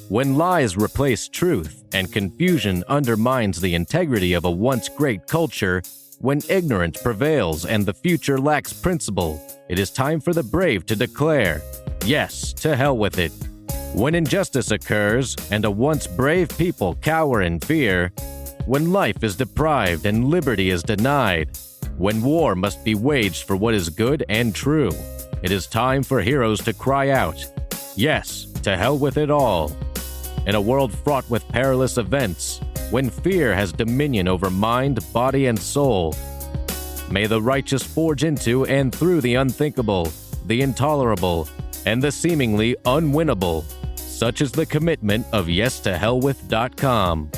When lies replace truth and confusion undermines the integrity of a once great culture, when ignorance prevails and the future lacks principle, it is time for the brave to declare, yes, to hell with it. When injustice occurs and a once brave people cower in fear, when life is deprived and liberty is denied, when war must be waged for what is good and true, it is time for heroes to cry out, yes, to hell with it all. In a world fraught with perilous events, when fear has dominion over mind, body, and soul, may the righteous forge into and through the unthinkable, the intolerable, and the seemingly unwinnable. Such is the commitment of YesToHellWith.com.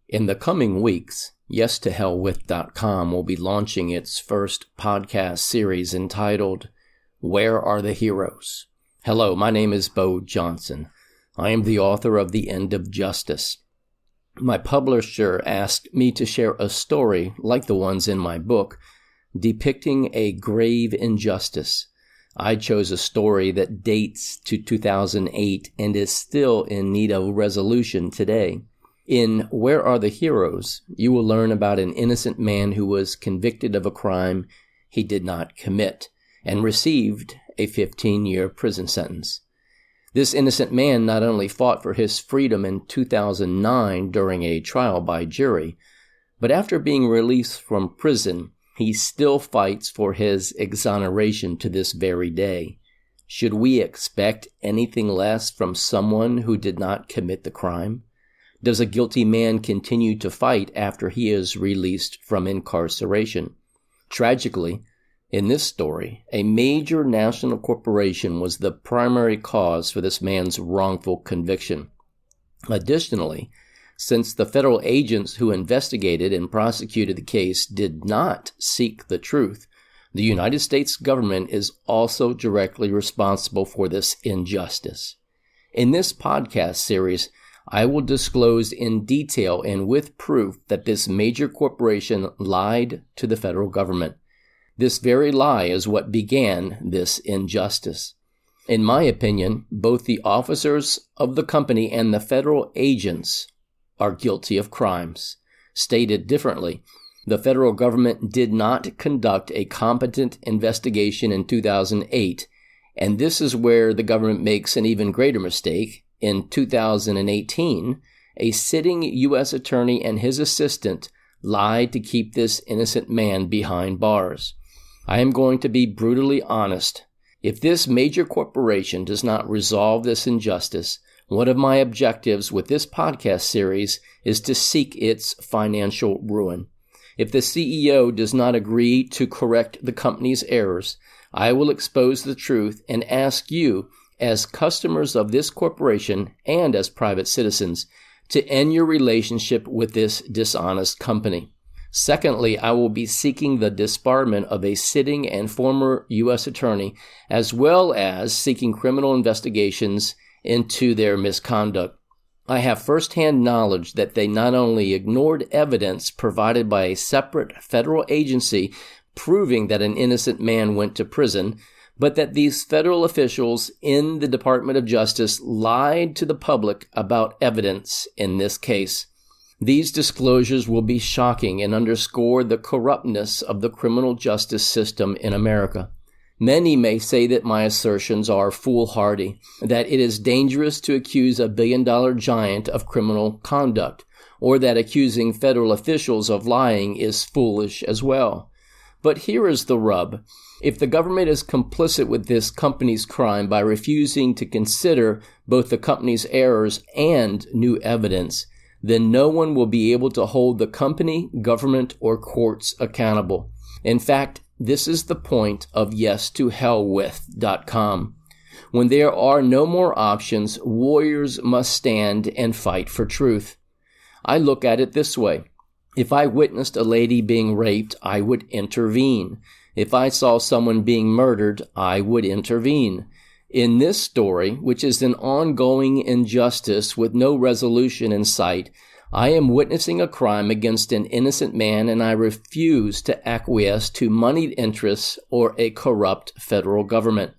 In the coming weeks, YesToHellWith.com will be launching its first podcast series entitled, Where Are the Heroes? Hello, my name is Beau Johnson. I am the author of The End of Justice. My publisher asked me to share a story like the ones in my book, depicting a grave injustice. I chose a story that dates to 2008 and is still in need of resolution today. In Where Are the Heroes, you will learn about an innocent man who was convicted of a crime he did not commit and received a 15-year prison sentence. This innocent man not only fought for his freedom in 2009 during a trial by jury, but after being released from prison, he still fights for his exoneration to this very day. Should we expect anything less from someone who did not commit the crime? Does a guilty man continue to fight after he is released from incarceration? Tragically, in this story, a major national corporation was the primary cause for this man's wrongful conviction. Additionally, since the federal agents who investigated and prosecuted the case did not seek the truth, the United States government is also directly responsible for this injustice. In this podcast series, I will disclose in detail and with proof that this major corporation lied to the federal government. This very lie is what began this injustice. In my opinion, both the officers of the company and the federal agents are guilty of crimes. Stated differently, the federal government did not conduct a competent investigation in 2008, and this is where the government makes an even greater mistake. In 2018, a sitting U.S. attorney and his assistant lied to keep this innocent man behind bars. I am going to be brutally honest. If this major corporation does not resolve this injustice, one of my objectives with this podcast series is to seek its financial ruin. If the CEO does not agree to correct the company's errors, I will expose the truth and ask you, as customers of this corporation and as private citizens, to end your relationship with this dishonest company. Secondly, I will be seeking the disbarment of a sitting and former U.S. attorney, as well as seeking criminal investigations into their misconduct. I have firsthand knowledge that they not only ignored evidence provided by a separate federal agency proving that an innocent man went to prison, but that these federal officials in the Department of Justice lied to the public about evidence in this case. These disclosures will be shocking and underscore the corruptness of the criminal justice system in America. Many may say that my assertions are foolhardy, that it is dangerous to accuse a billion-dollar giant of criminal conduct, or that accusing federal officials of lying is foolish as well. But here is the rub. If the government is complicit with this company's crime by refusing to consider both the company's errors and new evidence, then no one will be able to hold the company, government, or courts accountable. In fact, this is the point of YesToHellWith.com. When there are no more options, warriors must stand and fight for truth. I look at it this way. If I witnessed a lady being raped, I would intervene. If I saw someone being murdered, I would intervene. In this story, which is an ongoing injustice with no resolution in sight, I am witnessing a crime against an innocent man, and I refuse to acquiesce to moneyed interests or a corrupt federal government.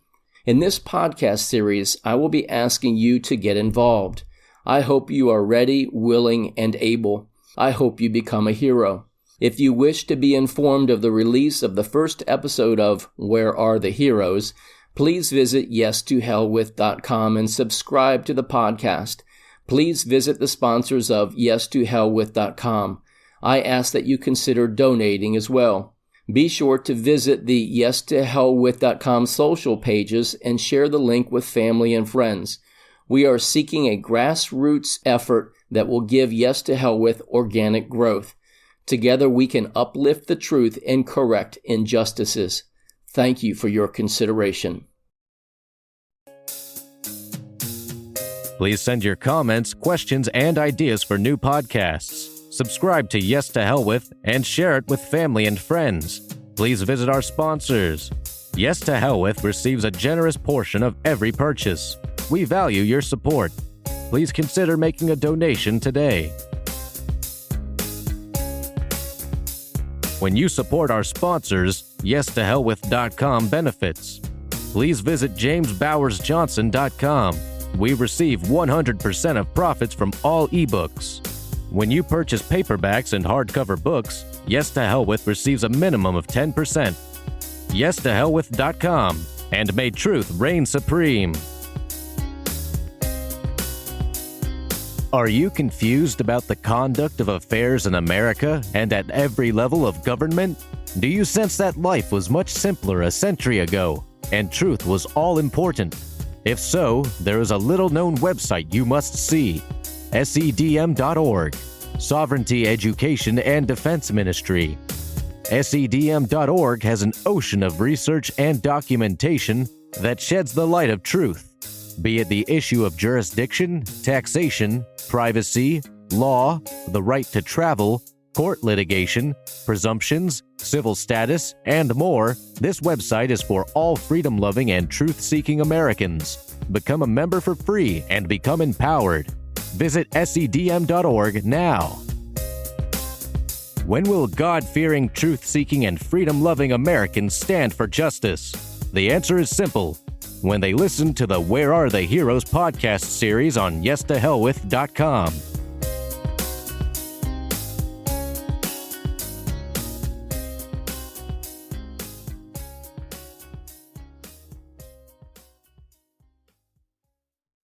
In this podcast series, I will be asking you to get involved. I hope you are ready, willing, and able. I hope you become a hero. If you wish to be informed of the release of the first episode of Where Are the Heroes, please visit yes2hellwith.com and subscribe to the podcast. Please visit the sponsors of yes2hellwith.com. I ask that you consider donating as well. Be sure to visit the yes2hellwith.com social pages and share the link with family and friends. We are seeking a grassroots effort that will give Yes to Hell With organic growth. Together we can uplift the truth and correct injustices. Thank you for your consideration. Please send your comments, questions, and ideas for new podcasts. Subscribe to Yes to Hell With and share it with family and friends. Please visit our sponsors. Yes to Hell With receives a generous portion of every purchase. We value your support. Please consider making a donation today. When you support our sponsors, yes2hellwith.com benefits. Please visit jamesbowersjohnson.com. We receive 100% of profits from all ebooks. When you purchase paperbacks and hardcover books, Yes to Hell With receives a minimum of 10%. yes2hellwith.com, and may truth reign supreme. Are you confused about the conduct of affairs in America and at every level of government? Do you sense that life was much simpler a century ago, and truth was all important? If so, there is a little-known website you must see: sedm.org, Sovereignty, Education, and Defense Ministry. sedm.org has an ocean of research and documentation that sheds the light of truth, be it the issue of jurisdiction, taxation, privacy, law, the right to travel, court litigation, presumptions, civil status, and more. This website is for all freedom-loving and truth-seeking Americans. Become a member for free and become empowered. Visit sedm.org now. When will God-fearing, truth-seeking, and freedom-loving Americans stand for justice? The answer is simple: when they listen to the Where Are the Heroes podcast series on yes2hellwith.com.